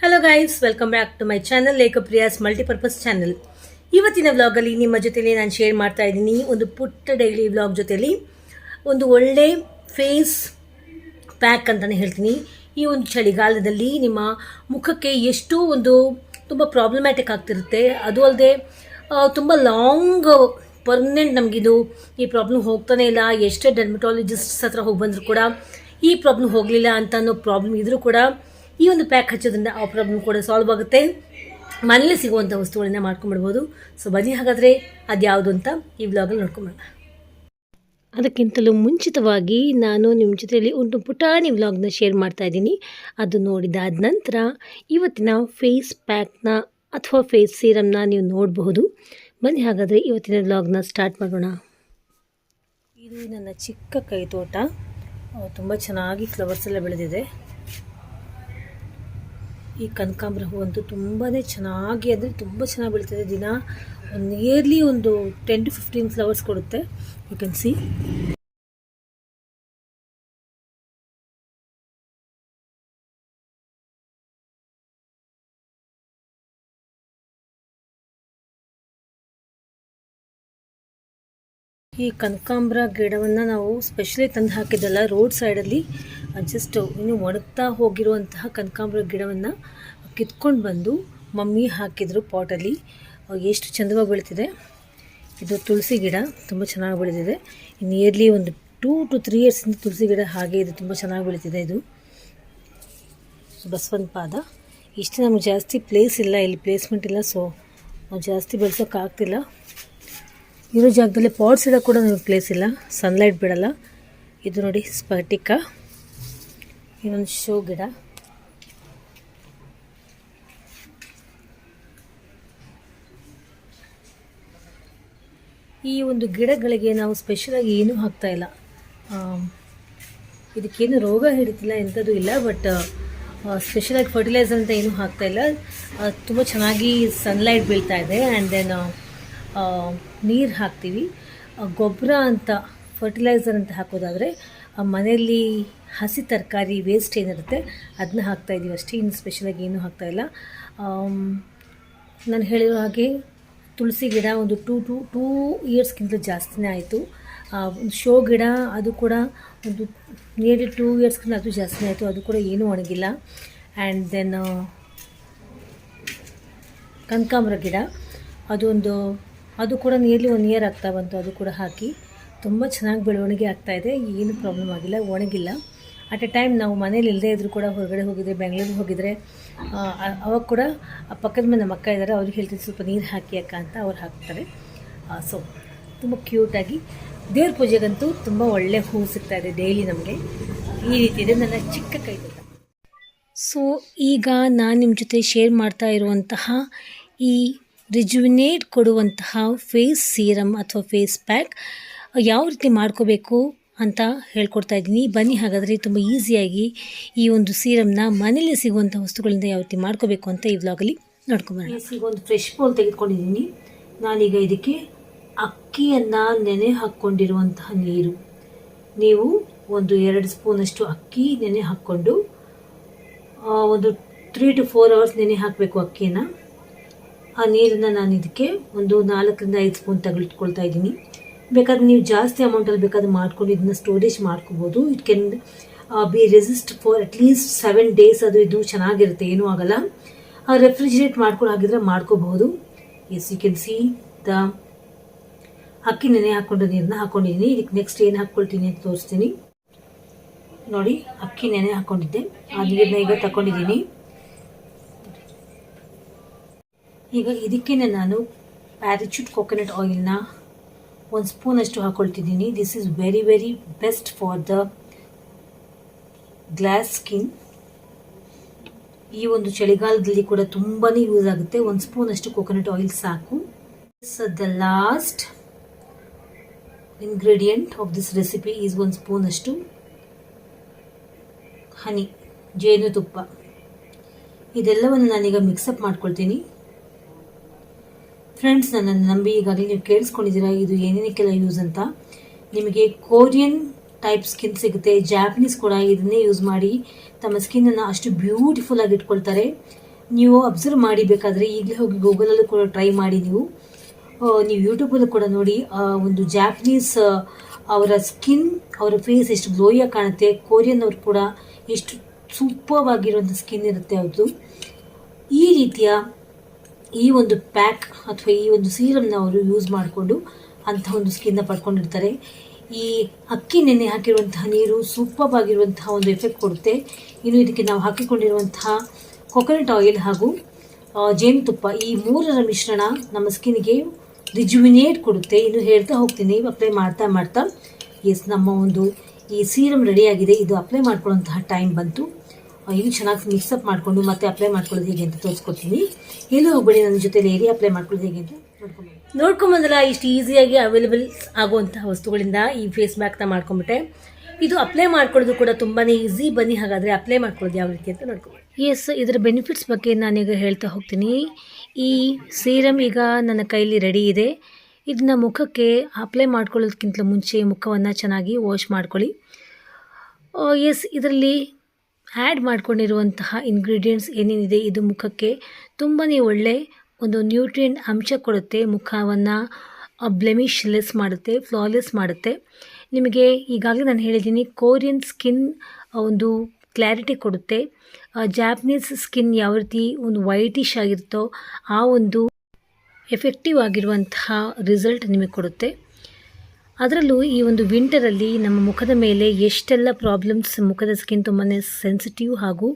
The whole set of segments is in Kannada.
Hello guys, welcome back to my channel ಲೇಖಪ್ರಿಯಾಸ್ ಮಲ್ಟಿಪರ್ಪಸ್ ಚಾನಲ್. ಇವತ್ತಿನ ವ್ಲಾಗಲ್ಲಿ ನಿಮ್ಮ ಜೊತೆಲಿ ನಾನು ಶೇರ್ ಮಾಡ್ತಾ ಇದ್ದೀನಿ ಒಂದು ಪುಟ್ಟ ಡೈಲಿ ವ್ಲಾಗ್ ಜೊತೆಲಿ ಒಂದು ಒಳ್ಳೆ ಫೇಸ್ ಪ್ಯಾಕ್ ಅಂತಲೇ ಹೇಳ್ತೀನಿ. ಈ ಒಂದು ಚಳಿಗಾಲದಲ್ಲಿ ನಿಮ್ಮ ಮುಖಕ್ಕೆ ಎಷ್ಟು ಒಂದು ತುಂಬ ಪ್ರಾಬ್ಲಮ್ಯಾಟಿಕ್ ಆಗ್ತಿರುತ್ತೆ. ಅದು ಅಲ್ಲದೆ ತುಂಬ ಲಾಂಗ್ ಪರ್ಮನೆಂಟ್ ನಮಗಿದು ಈ ಪ್ರಾಬ್ಲಮ್ ಹೋಗ್ತಾನೆ ಇಲ್ಲ. ಎಷ್ಟೇ ಡರ್ಮಟಾಲಜಿಸ್ಟ್ಸ್ ಹತ್ರ ಹೋಗಿ ಬಂದರೂ ಕೂಡ ಈ ಪ್ರಾಬ್ಲಮ್ ಹೋಗಲಿಲ್ಲ ಅಂತ ಅನ್ನೋ ಪ್ರಾಬ್ಲಮ್ ಇದ್ರೂ ಕೂಡ ಈ ಒಂದು ಪ್ಯಾಕ್ ಹಚ್ಚೋದ್ರಿಂದ ಆ ಪ್ರಾಬ್ಲಮ್ ಕೂಡ ಸಾಲ್ವ್ ಆಗುತ್ತೆ. ಮನೇಲಿ ಸಿಗುವಂಥ ವಸ್ತುಗಳನ್ನ ಮಾಡ್ಕೊಂಡ್ಬಿಡ್ಬೋದು. ಸೊ ಬನ್ನಿ ಹಾಗಾದರೆ ಅದು ಯಾವುದು ಅಂತ ಈ ವ್ಲಾಗಲ್ಲಿ ನೋಡ್ಕೊಂಬರೋಣ. ಅದಕ್ಕಿಂತಲೂ ಮುಂಚಿತವಾಗಿ ನಾನು ನಿಮ್ಮ ಜೊತೆಯಲ್ಲಿ ಒಂದು ಪುಟಾಣಿ ವ್ಲಾಗ್ನ ಶೇರ್ ಮಾಡ್ತಾ ಇದ್ದೀನಿ. ಅದು ನೋಡಿದಾದ ನಂತರ ಇವತ್ತಿನ ಫೇಸ್ ಪ್ಯಾಕ್ನ ಅಥವಾ ಫೇಸ್ ಸೀರಮ್ನ ನೀವು ನೋಡಬಹುದು. ಬನ್ನಿ ಹಾಗಾದರೆ ಇವತ್ತಿನ ವ್ಲಾಗ್ನ ಸ್ಟಾರ್ಟ್ ಮಾಡೋಣ. ಇದು ನನ್ನ ಚಿಕ್ಕ ಕೈ ತೋಟ. ತುಂಬ ಚೆನ್ನಾಗಿ ಫ್ಲವರ್ಸ್ ಎಲ್ಲ ಬೆಳೆದಿದೆ. ಈ ಕನಕಾಂಬರ ಹೂವಂತೂ ತುಂಬಾ ಚೆನ್ನಾಗಿ ಅಂದರೆ ತುಂಬ ಚೆನ್ನಾಗಿ ಬೆಳೀತದೆ. ದಿನ ನಿಯರ್ಲಿ ಒಂದು 10 to 15 ಫ್ಲವರ್ಸ್ ಕೊಡುತ್ತೆ. You can see. ಈ ಕನಕಾಂಬರ ಗಿಡವನ್ನು ನಾವು ಸ್ಪೆಷಲಿ ತಂದು ಹಾಕಿದ್ದಲ್ಲ, ರೋಡ್ ಸೈಡಲ್ಲಿ ಜಸ್ಟ್ ಇನ್ನು ಒಣಗ್ತಾ ಹೋಗಿರುವಂತಹ ಕನಕಾಂಬರ ಗಿಡವನ್ನು ಕಿತ್ಕೊಂಡು ಬಂದು ಮಮ್ಮಿ ಹಾಕಿದರು ಪಾಟಲ್ಲಿ. ಎಷ್ಟು ಚಂದವಾಗಿ ಬೆಳೀತಿದೆ. ಇದು ತುಳಸಿ ಗಿಡ ತುಂಬ ಚೆನ್ನಾಗಿ ಬೆಳೆದಿದೆ. ನಿಯರ್ಲಿ ಒಂದು 2 to 3 ಇಯರ್ಸಿಂದ ತುಳಸಿ ಗಿಡ ಹಾಗೆ ಇದು ತುಂಬ ಚೆನ್ನಾಗಿ ಬೆಳೀತಿದೆ. ಇದು ಬಸವನ ಪಾದ. ಇಷ್ಟು ನಮಗೆ ಜಾಸ್ತಿ ಪ್ಲೇಸ್ ಇಲ್ಲ, ಇಲ್ಲಿ ಪ್ಲೇಸ್ಮೆಂಟ್ ಇಲ್ಲ, ಸೊ ನಾವು ಜಾಸ್ತಿ ಬೆಳೆಸೋಕ್ಕಾಗ್ತಿಲ್ಲ. ಇರೋ ಜಾಗದಲ್ಲಿ ಪಾಟ್ಸ್ ಇಡೋ ಕೂಡ ನಮಗೆ ಪ್ಲೇಸ್ ಇಲ್ಲ, ಸನ್ಲೈಟ್ ಬಿಡಲ್ಲ. ಇದು ನೋಡಿ ಸ್ಫಟಿಕ, ಇನ್ನೊಂದು ಶೋ ಗಿಡ. ಈ ಒಂದು ಗಿಡಗಳಿಗೆ ನಾವು ಸ್ಪೆಷಲಾಗಿ ಏನೂ ಹಾಕ್ತಾ ಇಲ್ಲ. ಇದಕ್ಕೇನು ರೋಗ ಹಿಡಿತಿಲ್ಲ, ಎಂಥದ್ದು ಇಲ್ಲ. ಬಟ್ ಸ್ಪೆಷಲಾಗಿ ಫರ್ಟಿಲೈಸರ್ ಅಂತ ಏನೂ ಹಾಕ್ತಾಯಿಲ್ಲ. ತುಂಬ ಚೆನ್ನಾಗಿ ಸನ್ಲೈಟ್ ಬೀಳ್ತಾ ಇದೆ. ಆ್ಯಂಡ್ ದೆನ್ ನೀರು ಹಾಕ್ತೀವಿ. ಗೊಬ್ಬರ ಅಂತ ಫರ್ಟಿಲೈಸರ್ ಅಂತ ಹಾಕೋದಾದರೆ ಮನೆಯಲ್ಲಿ ಹಸಿ ತರಕಾರಿ ವೇಸ್ಟ್ ಏನಿರುತ್ತೆ ಅದನ್ನ ಹಾಕ್ತಾಯಿದ್ದೀವಿ ಅಷ್ಟೇ. ಇನ್ನು ಸ್ಪೆಷಲಾಗಿ ಏನೂ ಹಾಕ್ತಾಯಿಲ್ಲ. ನಾನು ಹೇಳಿರೋ ಹಾಗೆ ತುಳಸಿ ಗಿಡ ಒಂದು 2 ಇಯರ್ಸ್ಗಿಂತ ಜಾಸ್ತಿನೇ ಆಯಿತು. ಶೋ ಗಿಡ ಅದು ಕೂಡ ಒಂದು ನಿಯರ್ಲಿ 2 ಇಯರ್ಸ್ಗಿಂತ ಅದು ಜಾಸ್ತಿನೇ ಆಯಿತು. ಅದು ಕೂಡ ಏನೂ ಒಣಗಿಲ್ಲ. ಆ್ಯಂಡ್ ದೆನ್ ಕನಕಾಂಬರ ಗಿಡ ಅದು ಕೂಡ ನಿಯರ್ಲಿ 1 ಇಯರ್ ಆಗ್ತಾ ಬಂತು. ಅದು ಕೂಡ ಹಾಕಿ ತುಂಬ ಚೆನ್ನಾಗಿ ಬೆಳವಣಿಗೆ ಆಗ್ತಾಯಿದೆ. ಏನು ಪ್ರಾಬ್ಲಮ್ ಆಗಿಲ್ಲ, ಒಣಗಿಲ್ಲ. ಅಟ್ ಎ ಟೈಮ್ ನಾವು ಮನೇಲಿ ಇಲ್ಲದೇ ಇದ್ದರೂ ಕೂಡ ಹೊರಗಡೆ ಹೋಗಿದ್ರೆ, ಬೆಂಗಳೂರಿಗೆ ಹೋಗಿದ್ರೆ, ಅವಾಗ ಕೂಡ ಪಕ್ಕದ ಮೇಲೆ ನಮ್ಮ ಅಕ್ಕ ಇದ್ದಾರೆ, ಅವ್ರಿಗೆ ಹೇಳ್ತೀನಿ ಸ್ವಲ್ಪ ನೀರು ಹಾಕಿ ಅಕ್ಕ ಅಂತ ಅವ್ರು ಹಾಕ್ತಾರೆ. ಸೊ ತುಂಬ ಕ್ಯೂಟಾಗಿ ದೇವ್ರ ಪೂಜೆಗಂತೂ ತುಂಬ ಒಳ್ಳೆ ಹೂವು ಸಿಗ್ತಾಯಿದೆ ಡೈಲಿ ನಮಗೆ. ಈ ರೀತಿ ಇದೆ ನನ್ನ ಚಿಕ್ಕ ಕೈತೋಟ. ಸೊ ಈಗ ನಾನು ನಿಮ್ಮ ಜೊತೆ ಶೇರ್ ಮಾಡ್ತಾ ಇರುವಂತಹ ಈ ರಿಜುವಿನೇಟ್ ಕೊಡುವಂತಹ ಫೇಸ್ ಸೀರಮ್ ಅಥವಾ ಫೇಸ್ ಪ್ಯಾಕ್ ಯಾವ ರೀತಿ ಮಾಡ್ಕೋಬೇಕು ಅಂತ ಹೇಳ್ಕೊಡ್ತಾ ಇದ್ದೀನಿ. ಬನ್ನಿ ಹಾಗಾದರೆ ತುಂಬ ಈಸಿಯಾಗಿ ಈ ಒಂದು ಸೀರಮ್ನ ಮನೇಲಿ ಸಿಗುವಂಥ ವಸ್ತುಗಳಿಂದ ಯಾವ ರೀತಿ ಮಾಡ್ಕೋಬೇಕು ಅಂತ ಈ ವ್ಲಾಗಲ್ಲಿ ನೋಡ್ಕೊಂಬರೋಣ. ಈಗ ಒಂದು ಫ್ರೆಶ್ ಬೌಲ್ ತೆಗೆದುಕೊಂಡಿದ್ದೀನಿ. ನಾನೀಗ ಇದಕ್ಕೆ ಅಕ್ಕಿಯನ್ನು ನೆನೆ ಹಾಕ್ಕೊಂಡಿರುವಂತಹ ನೀರು, ನೀವು ಒಂದು 2 ಸ್ಪೂನಷ್ಟು ಅಕ್ಕಿ ನೆನೆ ಹಾಕ್ಕೊಂಡು ಒಂದು 3 to 4 hours ನೆನೆ ಹಾಕಬೇಕು ಅಕ್ಕಿಯನ್ನು. ಆ ನೀರನ್ನು ನಾನು ಇದಕ್ಕೆ ಒಂದು 4 ರಿಂದ 5 ಸ್ಪೂನ್ ತೆಗೆದುಕೊಳ್ತಾ ಇದ್ದೀನಿ. ಬೇಕಾದ್ರೆ ನೀವು ಜಾಸ್ತಿ ಅಮೌಂಟಲ್ಲಿ ಬೇಕಾದ್ರೆ ಮಾಡ್ಕೊಂಡು ಇದನ್ನ ಸ್ಟೋರೇಜ್ ಮಾಡ್ಕೋಬೋದು. It can be resist for at least 7 days. ಇದು ಚೆನ್ನಾಗಿರುತ್ತೆ, ಏನೂ ಆಗಲ್ಲ. ರೆಫ್ರಿಜಿರೇಟ್ ಮಾಡ್ಕೊಂಡು ಹಾಗಿದ್ರೆ ಮಾಡ್ಕೋಬಹುದು. Yes, you can see the ಅಕ್ಕಿ ನೆನೆ ಹಾಕ್ಕೊಂಡು ನೀರನ್ನ ಹಾಕ್ಕೊಂಡಿದ್ದೀನಿ. ಇದಕ್ಕೆ ನೆಕ್ಸ್ಟ್ ಏನು ಹಾಕ್ಕೊಳ್ತೀನಿ ಅಂತ ತೋರಿಸ್ತೀನಿ. ನೋಡಿ, ಅಕ್ಕಿ ನೆನೆ ಹಾಕ್ಕೊಂಡಿದ್ದೆ, ಆ ನೀರನ್ನ ಈಗ ತಗೊಂಡಿದ್ದೀನಿ. ಈಗ ಇದಕ್ಕೆ ನಾನು ಪ್ಯಾರಾಚೂಟ್ ಕೋಕೋನಟ್ ಆಯಿಲ್ನ 1 ಸ್ಪೂನಷ್ಟು ಹಾಕ್ಕೊಳ್ತಿದ್ದೀನಿ. This is very very best for the glass skin. ಈ ಒಂದು ಚಳಿಗಾಲದಲ್ಲಿ ಕೂಡ ತುಂಬಾ ಯೂಸ್ ಆಗುತ್ತೆ. 1 ಸ್ಪೂನಷ್ಟು ಕೋಕೋನಟ್ ಆಯಿಲ್ ಸಾಕು. The last ingredient of this recipe is 1 ಸ್ಪೂನಷ್ಟು ಹನಿ, ಜೇನುತುಪ್ಪ. ಇದೆಲ್ಲವನ್ನು ನಾನೀಗ ಮಿಕ್ಸಪ್ ಮಾಡ್ಕೊಳ್ತೀನಿ. ಫ್ರೆಂಡ್ಸ್, ನನ್ನನ್ನು ನಂಬಿ ಈಗಾಗಲೇ ನೀವು ಕೇಳಿಸ್ಕೊಂಡಿದ್ದೀರಾ ಇದು ಏನೇನಕ್ಕೆಲ್ಲ ಯೂಸ್ ಅಂತ. ನಿಮಗೆ ಕೊರಿಯನ್ ಟೈಪ್ ಸ್ಕಿನ್ ಸಿಗುತ್ತೆ, ಜಾಪನೀಸ್ ಕೂಡ ಇದನ್ನೇ ಯೂಸ್ ಮಾಡಿ ತಮ್ಮ ಸ್ಕಿನ್ನನ್ನು ಅಷ್ಟು ಬ್ಯೂಟಿಫುಲ್ ಆಗಿ ಇಟ್ಕೊಳ್ತಾರೆ. ನೀವು ಅಬ್ಸರ್ವ್ ಮಾಡಿ ಬೇಕಾದರೆ ಈಗಲೇ ಹೋಗಿ ಗೂಗಲಲ್ಲೂ ಕೂಡ ಟ್ರೈ ಮಾಡಿ ನೀವು ಯೂಟ್ಯೂಬಲ್ಲೂ ಕೂಡ ನೋಡಿ. ಒಂದು ಜಾಪನೀಸ್ ಅವರ ಸ್ಕಿನ್, ಅವರ ಫೇಸ್ ಎಷ್ಟು ಗ್ಲೋಯಾಗಿ ಕಾಣುತ್ತೆ. ಕೊರಿಯನ್ ಅವ್ರು ಕೂಡ ಎಷ್ಟು ಸೂಪರ್ ಆಗಿರುವಂಥ ಸ್ಕಿನ್ ಇರುತ್ತೆ ಅವ್ರದ್ದು. ಈ ರೀತಿಯ ಈ ಒಂದು ಪ್ಯಾಕ್ ಅಥವಾ ಈ ಒಂದು ಸೀರಮ್ನ ಅವರು ಯೂಸ್ ಮಾಡಿಕೊಂಡು ಅಂಥ ಒಂದು ಸ್ಕಿನ್ನ ಪಡ್ಕೊಂಡಿರ್ತಾರೆ. ಈ ಅಕ್ಕಿ ನೆನೆ ಹಾಕಿರುವಂತಹ ನೀರು ಸೂಪರ್ ಆಗಿರುವಂತಹ ಒಂದು ಎಫೆಕ್ಟ್ ಕೊಡುತ್ತೆ. ಇನ್ನು ಇದಕ್ಕೆ ನಾವು ಹಾಕಿಕೊಂಡಿರುವಂತಹ ಕೊಕೊನಟ್ ಆಯಿಲ್ ಹಾಗೂ ಜೇನುತುಪ್ಪ, ಈ ಮೂರರ ಮಿಶ್ರಣ ನಮ್ಮ ಸ್ಕಿನ್ಗೆ ರಿಜುವಿನೇಟ್ ಕೊಡುತ್ತೆ. ಇನ್ನು ಹೇಳ್ತಾ ಹೋಗ್ತೀನಿ ಅಪ್ಲೈ ಮಾಡ್ತಾ ಮಾಡ್ತಾ. ಎಸ್, ನಮ್ಮ ಒಂದು ಈ ಸೀರಮ್ ರೆಡಿಯಾಗಿದೆ. ಇದು ಅಪ್ಲೈ ಮಾಡ್ಕೊಳ್ಳೋಂತಹ ಟೈಮ್ ಬಂತು. ಇದು ಚೆನ್ನಾಗಿ ಮಿಕ್ಸಪ್ ಮಾಡಿಕೊಂಡು ಮತ್ತೆ ಅಪ್ಲೈ ಮಾಡ್ಕೊಳ್ಳೋದು ಹೇಗೆ ಅಂತ ತೋರಿಸ್ಕೊಡ್ತೀನಿ. ಎಲ್ಲೂ ಹೋಗ್ಬೇಡಿ, ನನ್ನ ಜೊತೆಲಿ ಏರಿ ಅಪ್ಲೈ ಮಾಡ್ಕೊಳ್ಳೋದು ಹೇಗೆ ಅಂತ ನೋಡ್ಕೊಂಬಂದಲ್ಲ. ಇಷ್ಟು ಈಸಿಯಾಗಿ ಅವೈಲೇಬಲ್ ಆಗುವಂತಹ ವಸ್ತುಗಳಿಂದ ಈ ಫೇಸ್ ಪ್ಯಾಕ್ನ ಮಾಡ್ಕೊಂಬಿಟ್ಟೆ. ಇದು ಅಪ್ಲೈ ಮಾಡ್ಕೊಳ್ಳೋದು ಕೂಡ ತುಂಬಾ ಈಸಿ. ಬನ್ನಿ ಹಾಗಾದರೆ ಅಪ್ಲೈ ಮಾಡ್ಕೊಳ್ಳೋದು ಯಾವ ರೀತಿ ಅಂತ ನೋಡ್ಕೊಂಡು. ಎಸ್, ಇದರ ಬೆನಿಫಿಟ್ಸ್ ಬಗ್ಗೆ ನಾನೀಗ ಹೇಳ್ತಾ ಹೋಗ್ತೀನಿ. ಈ ಸೀರಮ್ ಈಗ ನನ್ನ ಕೈಲಿ ರೆಡಿ ಇದೆ. ಇದನ್ನ ಮುಖಕ್ಕೆ ಅಪ್ಲೈ ಮಾಡ್ಕೊಳ್ಳೋದಕ್ಕಿಂತ ಮುಂಚೆ ಮುಖವನ್ನು ಚೆನ್ನಾಗಿ ವಾಶ್ ಮಾಡ್ಕೊಳ್ಳಿ. ಎಸ್, ಇದರಲ್ಲಿ ಆ್ಯಡ್ ಮಾಡ್ಕೊಂಡಿರುವಂತಹ ಇಂಗ್ರೀಡಿಯೆಂಟ್ಸ್ ಏನೇನಿದೆ ಇದು ಮುಖಕ್ಕೆ ತುಂಬಾ ಒಳ್ಳೆ ಒಂದು ನ್ಯೂಟ್ರಿಯೆಂಟ್ ಅಂಶ ಕೊಡುತ್ತೆ. ಮುಖವನ್ನು ಬ್ಲೆಮಿಶ್ ಲೆಸ್ ಮಾಡುತ್ತೆ, ಫ್ಲಾಲೆಸ್ ಮಾಡುತ್ತೆ. ನಿಮಗೆ ಈಗಾಗಲೇ ನಾನು ಹೇಳಿದ್ದೀನಿ, ಕೊರಿಯನ್ ಸ್ಕಿನ್ ಒಂದು ಕ್ಲಾರಿಟಿ ಕೊಡುತ್ತೆ. ಜಾಪನೀಸ್ ಸ್ಕಿನ್ ಯಾವ ರೀತಿ ಒಂದು ವೈಟಿಶ್ ಆಗಿರುತ್ತೋ ಆ ಒಂದು ಎಫೆಕ್ಟಿವ್ ಆಗಿರುವಂತಹ ರಿಸಲ್ಟ್ ನಿಮಗೆ ಕೊಡುತ್ತೆ. ಅದರಲ್ಲೂ ಈ ಒಂದು ವಿಂಟರಲ್ಲಿ ನಮ್ಮ ಮುಖದ ಮೇಲೆ ಎಷ್ಟೆಲ್ಲ ಪ್ರಾಬ್ಲಮ್ಸ್, ಮುಖದ ಸ್ಕಿನ್ ತುಂಬಾ ಸೆನ್ಸಿಟಿವ್ ಹಾಗೂ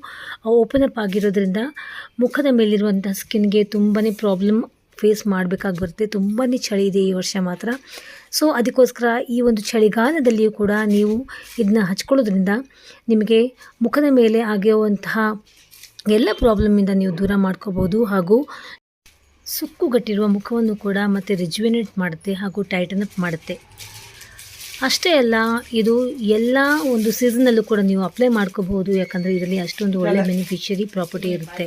ಓಪನ್ ಅಪ್ ಆಗಿರೋದ್ರಿಂದ ಮುಖದ ಮೇಲಿರುವಂಥ ಸ್ಕಿನ್ಗೆ ತುಂಬಾ ಪ್ರಾಬ್ಲಮ್ ಫೇಸ್ ಮಾಡಬೇಕಾಗಿ ಬರುತ್ತೆ. ತುಂಬಾ ಚಳಿ ಇದೆ ಈ ವರ್ಷ ಮಾತ್ರ. ಸೊ ಅದಕ್ಕೋಸ್ಕರ ಈ ಒಂದು ಚಳಿಗಾಲದಲ್ಲಿಯೂ ಕೂಡ ನೀವು ಇದನ್ನ ಹಚ್ಕೊಳ್ಳೋದ್ರಿಂದ ನಿಮಗೆ ಮುಖದ ಮೇಲೆ ಆಗಿರುವಂತಹ ಎಲ್ಲ ಪ್ರಾಬ್ಲಮ್ಮಿಂದ ನೀವು ದೂರ ಮಾಡ್ಕೋಬೋದು. ಹಾಗೂ ಸುಕ್ಕುಗಟ್ಟಿರುವ ಮುಖವನ್ನು ಕೂಡ ಮತ್ತೆ ರಿಜುವಿನೇಟ್ ಮಾಡುತ್ತೆ ಹಾಗೂ ಟೈಟನ್ ಅಪ್ ಮಾಡುತ್ತೆ. ಅಷ್ಟೇ ಅಲ್ಲ, ಇದು ಎಲ್ಲ ಒಂದು ಸೀಸನಲ್ಲೂ ಕೂಡ ನೀವು ಅಪ್ಲೈ ಮಾಡ್ಕೋಬಹುದು. ಯಾಕಂದರೆ ಇದರಲ್ಲಿ ಅಷ್ಟೊಂದು ಒಳ್ಳೆ ಬೆನಿಫಿಷರಿ ಪ್ರಾಪರ್ಟಿ ಇರುತ್ತೆ.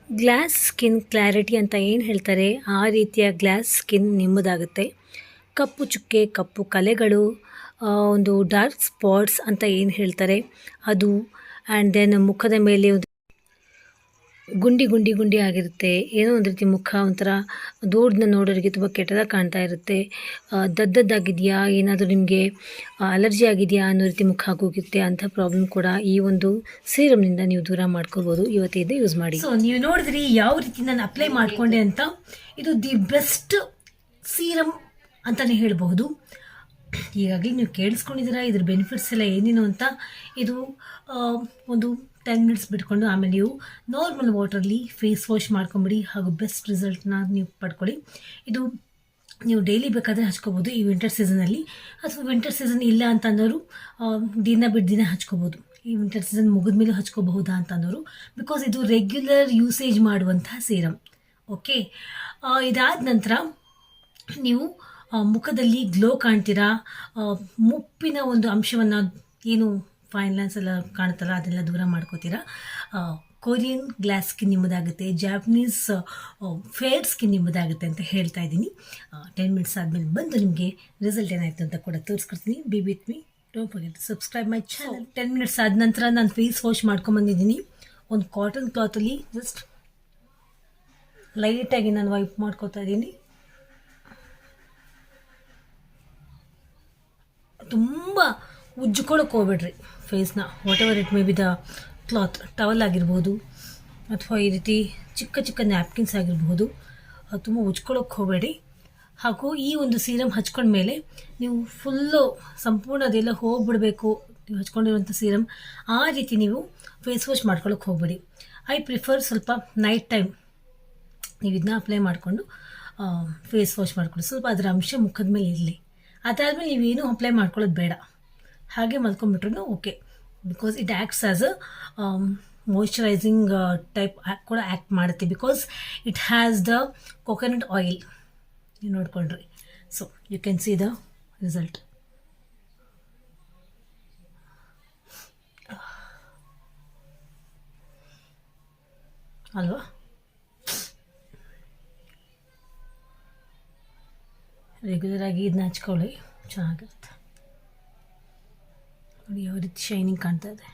ಗ್ಲಾಸ್ ಸ್ಕಿನ್ ಕ್ಲಾರಿಟಿ ಅಂತ ಏನು ಹೇಳ್ತಾರೆ, ಆ ರೀತಿಯ ಗ್ಲಾಸ್ ಸ್ಕಿನ್ ನಿಮ್ಮದಾಗುತ್ತೆ. ಕಪ್ಪು ಚುಕ್ಕೆ, ಕಪ್ಪು ಕಲೆಗಳು, ಒಂದು ಡಾರ್ಕ್ ಸ್ಪಾಟ್ಸ್ ಅಂತ ಏನು ಹೇಳ್ತಾರೆ ಅದು, ಆ್ಯಂಡ್ ದೆನ್ ಮುಖದ ಮೇಲೆ ಗುಂಡಿ ಗುಂಡಿ ಗುಂಡಿ ಆಗಿರುತ್ತೆ. ಏನೋ ಒಂದು ರೀತಿ ಮುಖ ಒಂಥರ ದೂರದಿಂದ ನೋಡೋರಿಗೆ ತುಂಬ ಕೆಟ್ಟದಾಗಿ ಕಾಣ್ತಾ ಇರುತ್ತೆ. ದದ್ದದ್ದಾಗಿದೆಯಾ, ಏನಾದರೂ ನಿಮಗೆ ಅಲರ್ಜಿ ಆಗಿದೆಯಾ ಅನ್ನೋ ರೀತಿ ಮುಖ ಆಗೋಗಿರುತ್ತೆ. ಅಂಥ ಪ್ರಾಬ್ಲಮ್ ಕೂಡ ಈ ಒಂದು ಸೀರಮ್ನಿಂದ ನೀವು ದೂರ ಮಾಡ್ಕೋಬೋದು. ಇವತ್ತಿಂದ ಯೂಸ್ ಮಾಡಿ. ಸೊ ನೀವು ನೋಡಿದ್ರಿ ಯಾವ ರೀತಿ ನಾನು ಅಪ್ಲೈ ಮಾಡಿಕೊಂಡೆ ಅಂತ. ಇದು ದಿ ಬೆಸ್ಟ್ ಸೀರಮ್ ಅಂತಲೇ ಹೇಳಬಹುದು. ಈಗಾಗಲೇ ನೀವು ಕೇಳಿಸ್ಕೊಂಡಿದ್ದೀರಾ ಇದ್ರ ಬೆನಿಫಿಟ್ಸ್ ಎಲ್ಲ ಏನೇನು ಅಂತ. ಇದು ಒಂದು 10 ಮಿನಿಟ್ಸ್ ಬಿಟ್ಕೊಂಡು ಆಮೇಲೆ ನೀವು ನಾರ್ಮಲ್ ವಾಟರ್ಲಿ ಫೇಸ್ ವಾಶ್ ಮಾಡ್ಕೊಂಬಿಡಿ ಹಾಗೂ ಬೆಸ್ಟ್ ರಿಸಲ್ಟ್ನ ನೀವು ಪಡ್ಕೊಳ್ಳಿ. ಇದು ನೀವು ಡೈಲಿ ಬೇಕಾದರೆ ಹಚ್ಕೋಬೋದು ಈ ವಿಂಟರ್ ಸೀಸನಲ್ಲಿ. ಅಥವಾ ವಿಂಟರ್ ಸೀಸನ್ ಇಲ್ಲ ಅಂತ ಅನ್ನೋರು ದಿನ ಬಿಟ್ಟು ದಿನ ಹಚ್ಕೋಬೋದು. ಈ ವಿಂಟರ್ ಸೀಸನ್ ಮುಗಿದ ಮೇಲೆ ಹಚ್ಕೋಬಹುದಾ ಅಂತ ಅನ್ನೋರು, ಬಿಕಾಸ್ ಇದು ರೆಗ್ಯುಲರ್ ಯೂಸೇಜ್ ಮಾಡುವಂತಹ ಸೀರಮ್. ಓಕೆ, ಇದಾದ ನಂತರ ನೀವು ಮುಖದಲ್ಲಿ ಗ್ಲೋ ಕಾಣ್ತೀರಾ. ಮುಪ್ಪಿನ ಒಂದು ಅಂಶವನ್ನು, ಏನು ಫೈನ್ ಲೈನ್ಸ್ ಎಲ್ಲ ಕಾಣ್ತಲ್ಲ ಅದೆಲ್ಲ ದೂರ ಮಾಡ್ಕೋತೀರಾ. ಕೊರಿಯನ್ ಗ್ಲಾಸ್ ಸ್ಕಿನ್ ನಿಮ್ಮದಾಗುತ್ತೆ, ಜಾಪನೀಸ್ ಫೇರ್ ಸ್ಕಿನ್ ನಿಮ್ಮದಾಗುತ್ತೆ ಅಂತ ಹೇಳ್ತಾ ಇದ್ದೀನಿ. 10 ಮಿನಿಟ್ಸ್ ಆದಮೇಲೆ ಬಂದು ನಿಮಗೆ ರಿಸಲ್ಟ್ ಏನಾಯಿತು ಅಂತ ಕೂಡ ತೋರಿಸ್ಕೊಡ್ತೀನಿ. Be with me, don't forget to subscribe my channel. 10 minutes ಆದ ನಂತರ ನಾನು ಫೇಸ್ ವಾಶ್ ಮಾಡ್ಕೊಂಬಂದಿದ್ದೀನಿ. ಒಂದು ಕಾಟನ್ ಕ್ಲಾತಲ್ಲಿ ಜಸ್ಟ್ ಲೈಟಾಗಿ ನಾನು ವೈಪ್ ಮಾಡ್ಕೋತಾ ಇದ್ದೀನಿ. ತುಂಬ ಉಜ್ಜಿಕೊಳ್ಳೋಕೆ ಹೋಗ್ಬೇಡ್ರಿ ಫೇಸ್ನ. Whatever it may be the cloth, towel ಆಗಿರ್ಬೋದು ಅಥವಾ ಈ ರೀತಿ ಚಿಕ್ಕ ಚಿಕ್ಕ ನ್ಯಾಪ್ಕಿನ್ಸ್ ಆಗಿರ್ಬೋದು, ತುಂಬ ಉಜ್ಕೊಳ್ಳೋಕೆ ಹೋಗಬೇಡಿ. ಹಾಗೂ ಈ ಒಂದು ಸೀರಮ್ ಹಚ್ಕೊಂಡ್ಮೇಲೆ ನೀವು ಫುಲ್ಲು ಸಂಪೂರ್ಣ ಅದೆಲ್ಲ ಹೋಗಿಬಿಡಬೇಕು ನೀವು ಹಚ್ಕೊಂಡಿರುವಂಥ ಸೀರಮ್, ಆ ರೀತಿ ನೀವು ಫೇಸ್ ವಾಶ್ ಮಾಡ್ಕೊಳ್ಳೋಕೆ ಹೋಗಬೇಡಿ. ಐ ಪ್ರಿಫರ್ ಸ್ವಲ್ಪ ನೈಟ್ ಟೈಮ್ ನೀವು ಇದನ್ನ ಅಪ್ಲೈ ಮಾಡಿಕೊಂಡು ಫೇಸ್ ವಾಶ್ ಮಾಡ್ಕೊಳ್ಳಿ. ಸ್ವಲ್ಪ ಅದರ ಅಂಶ ಮುಖದ ಮೇಲೆ ಇರಲಿ. ಅದಾದಮೇಲೆ ನೀವೇನು ಅಪ್ಲೈ ಮಾಡ್ಕೊಳ್ಳೋದು ಬೇಡ, ಹಾಗೆ ಮಲ್ಕೊಂಡ್ಬಿಟ್ರು okay. Because it acts as a moisturising type ಕೂಡ ಆ್ಯಕ್ಟ್ ಮಾಡುತ್ತೆ. Because it has the coconut oil, ನೀವು ನೋಡ್ಕೊಂಡ್ರಿ. So you can see the result. ಅಲ್ವಾ? ರೆಗ್ಯುಲರಾಗಿ ಇದನ್ನ ಹಚ್ಕೊಳ್ಳಿ, ಚೆನ್ನಾಗಿರುತ್ತೆ. ನೋಡಿ ಯಾವ ರೀತಿ ಶೈನಿಂಗ್ ಕಾಣ್ತಾ ಇದೆ,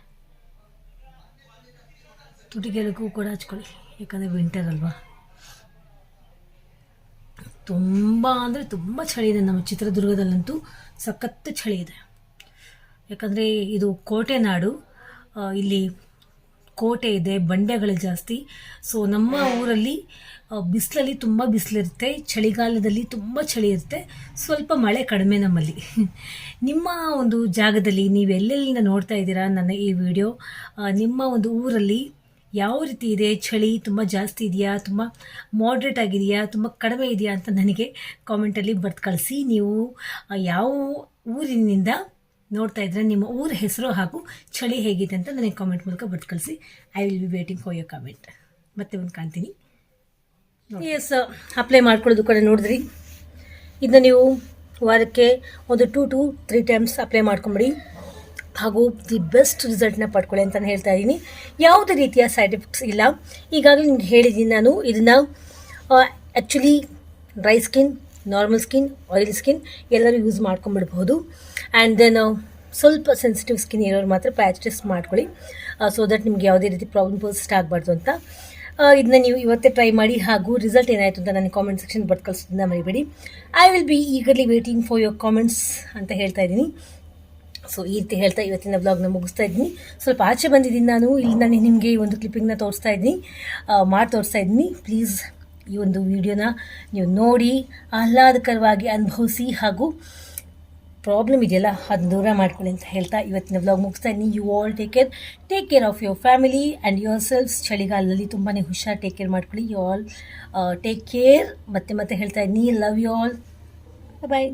ತುಟಿಗೆಲಕ್ಕೂ ಕೂಡ ಹಚ್ಕೊಳ್ಳಿ, ಯಾಕಂದರೆ ವಿಂಟರ್ ಅಲ್ವಾ. ತುಂಬ ಅಂದರೆ ತುಂಬ ಚಳಿ ಇದೆ ನಮ್ಮ ಚಿತ್ರದುರ್ಗದಲ್ಲಂತೂ, ಸಖತ್ತು ಚಳಿ ಇದೆ. ಯಾಕಂದರೆ ಇದು ಕೋಟೆ ನಾಡು, ಇಲ್ಲಿ ಕೋಟೆ ಇದೆ, ಬಂಡೆಗಳು ಜಾಸ್ತಿ. ಸೊ ನಮ್ಮ ಊರಲ್ಲಿ ಬಿಸಿಲಲ್ಲಿ ತುಂಬ ಬಿಸಿಲಿರುತ್ತೆ, ಚಳಿಗಾಲದಲ್ಲಿ ತುಂಬ ಚಳಿ ಇರುತ್ತೆ, ಸ್ವಲ್ಪ ಮಳೆ ಕಡಿಮೆ ನಮ್ಮಲ್ಲಿ. ನಿಮ್ಮ ಒಂದು ಜಾಗದಲ್ಲಿ ನೀವು ಎಲ್ಲೆಲ್ಲಿಂದ ನೋಡ್ತಾ ಇದ್ದೀರಾ ನನ್ನ ಈ ವಿಡಿಯೋ, ನಿಮ್ಮ ಒಂದು ಊರಲ್ಲಿ ಯಾವ ರೀತಿ ಇದೆ, ಚಳಿ ತುಂಬ ಜಾಸ್ತಿ ಇದೆಯಾ, ತುಂಬ ಮಾಡ್ರೇಟ್ ಆಗಿದೆಯಾ, ತುಂಬ ಕಡಿಮೆ ಇದೆಯಾ ಅಂತ ನನಗೆ ಕಾಮೆಂಟಲ್ಲಿ ಬರ್ದು ಕಳಿಸಿ. ನೀವು ಯಾವ ಊರಿನಿಂದ ನೋಡ್ತಾ ಇದ್ರೆ ನಿಮ್ಮ ಊರ ಹೆಸರು ಹಾಗೂ ಚಳಿ ಹೇಗಿದೆ ಅಂತ ನನಗೆ ಕಾಮೆಂಟ್ ಮೂಲಕ ಬರ್ದು ಕಳಿಸಿ. I will be waiting for your comment. ಮತ್ತೆ ಒಂದು ಕಾಣ್ತೀನಿ. ಎಸ್, ಅಪ್ಲೈ ಮಾಡ್ಕೊಳ್ಳೋದು ಕೂಡ ನೋಡಿದ್ರಿ. ಇದನ್ನ ನೀವು ವಾರಕ್ಕೆ ಒಂದು 2 to 3 ಟೈಮ್ಸ್ ಅಪ್ಲೈ ಮಾಡ್ಕೊಂಬಿಡಿ, ಹಾಗೂ ದಿ ಬೆಸ್ಟ್ ರಿಸಲ್ಟ್ನ ಪಡ್ಕೊಳ್ಳಿ ಅಂತ ನಾನು ಹೇಳ್ತಾ ಇದ್ದೀನಿ. ಯಾವುದೇ ರೀತಿಯ ಸೈಡ್ ಎಫೆಕ್ಟ್ಸ್ ಇಲ್ಲ. ಈಗಾಗಲೇ ನಿಮ್ಗೆ ಹೇಳಿದ್ದೀನಿ ನಾನು, ಇದನ್ನು actually dry skin, normal skin, oil skin ಎಲ್ಲರೂ ಯೂಸ್ ಮಾಡ್ಕೊಂಬಿಡ್ಬೋದು. ಆ್ಯಂಡ್ ದೆನ್ ಸ್ವಲ್ಪ ಸೆನ್ಸಿಟಿವ್ ಸ್ಕಿನ್ ಇರೋರು ಮಾತ್ರ ಪ್ಯಾಚ್ ಟೆಸ್ಟ್ ಮಾಡ್ಕೊಳ್ಳಿ, ಸೊ ದಟ್ ನಿಮ್ಗೆ ಯಾವುದೇ ರೀತಿ ಪ್ರಾಬ್ಲಮ್ ಪರ್ಸಿಸ್ಟ್ ಆಗಬಾರ್ದು ಅಂತ. ಇದನ್ನ ನೀವು ಇವತ್ತೇ ಟ್ರೈ ಮಾಡಿ, ಹಾಗೂ ರಿಸಲ್ಟ್ ಏನಾಯಿತು ಅಂತ ನನಗೆ ಕಾಮೆಂಟ್ ಸೆಕ್ಷನ್ ಬರ್ದು ಕಳಿಸೋದನ್ನ ಮರಿಬೇಡಿ. I will be eagerly waiting for your comments ಅಂತ ಹೇಳ್ತಾ ಇದ್ದೀನಿ. ಸೊ ಈ ರೀತಿ ಹೇಳ್ತಾ ಇವತ್ತಿನ ವ್ಲಾಗ್ನ ಮುಗಿಸ್ತಾ ಇದ್ದೀನಿ. ಸ್ವಲ್ಪ ಆಚೆ ಬಂದಿದ್ದೀನಿ ನಾನು, ಇಲ್ಲಿ ನಾನು ನಿಮಗೆ ಈ ಒಂದು ಕ್ಲಿಪ್ಪಿಂಗ್ನ ತೋರಿಸ್ತಾ ಇದ್ದೀನಿ. ಪ್ಲೀಸ್ ಈ ಒಂದು ವಿಡಿಯೋನ ನೀವು ನೋಡಿ ಆಹ್ಲಾದಕರವಾಗಿ ಅನುಭವಿಸಿ, ಹಾಗೂ ಪ್ರಾಬ್ಲಮ್ ಇದೆಯಲ್ಲ ಅದನ್ನ ದೂರ ಮಾಡ್ಕೊಳ್ಳಿ ಅಂತ ಹೇಳ್ತಾ ಇವತ್ತಿನ ವ್ಲಾಗ್ ಮುಗಿಸ್ತಾ ಇದ್ದೀನಿ. You all take care of your family and your selfs. ಚಳಿಗಾಲದಲ್ಲಿ ತುಂಬಾ ಹುಷಾರು, ಟೇಕ್ ಕೇರ್ ಮಾಡ್ಕೊಳ್ಳಿ. You all take care. ಮತ್ತೆ ಹೇಳ್ತಾ ಇದ್ದೀನಿ, ಲವ್ ಯು ಆಲ್, ಬಾಯ್.